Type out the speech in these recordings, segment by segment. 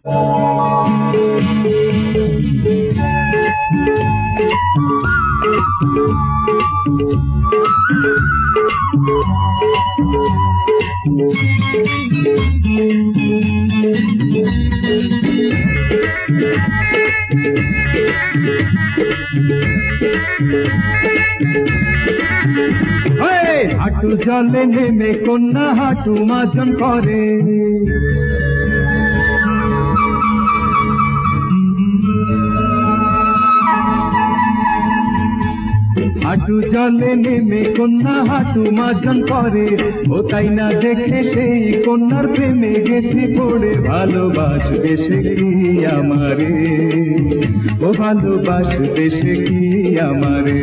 হাঁটু জলে নেমে কন্যা হাঁটু মাজন করে, হাঁটু জলে নেমে কন্যা হাঁটু মাজন করে। ও তাই না দেখে সেই কন্যার প্রেমে গেছি পড়ে। ভালোবাসবে সে কি আমারে, ও ভালোবাসবে সে কি আমারে।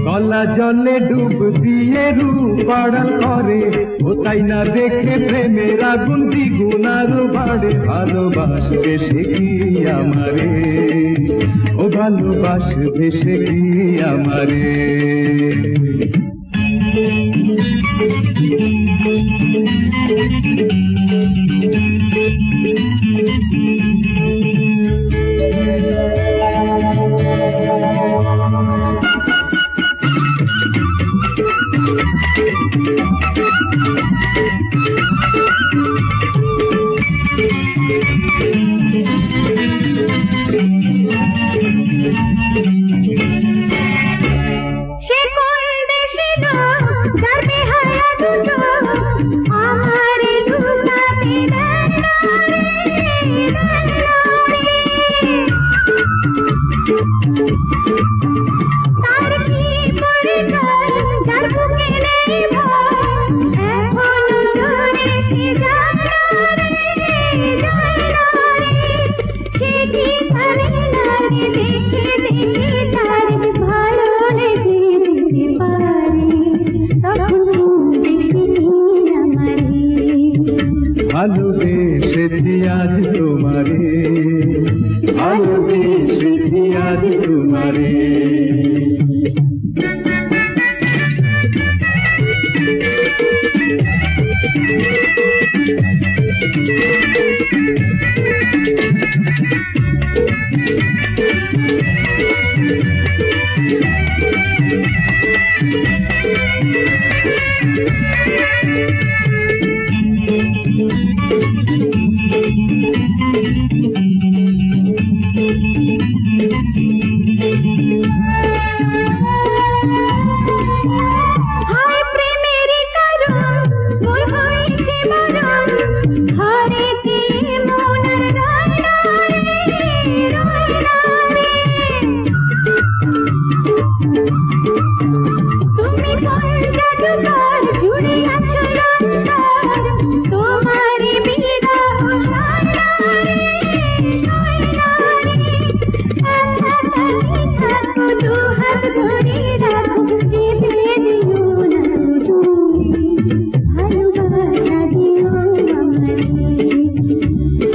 গলা জলে ডুব দিয়ে রূপ আড়াল করে। ও তাই না দেখে প্রেমের আগুন দ্বিগুণ আরো বাড়ে। ভালোবাসবে সে কি আমারে, ও ভালোবাসবে সে কি আমারে। ভালোবেসেছি আজ তোমারে, ভালোবেসেছি আজ তোমারে।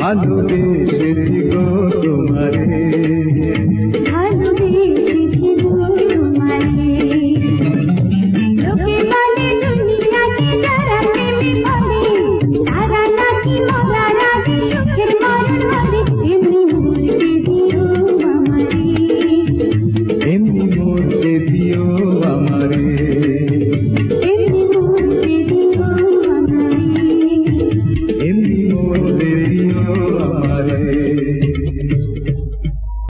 ভালোবেসেছি গো তোমারে।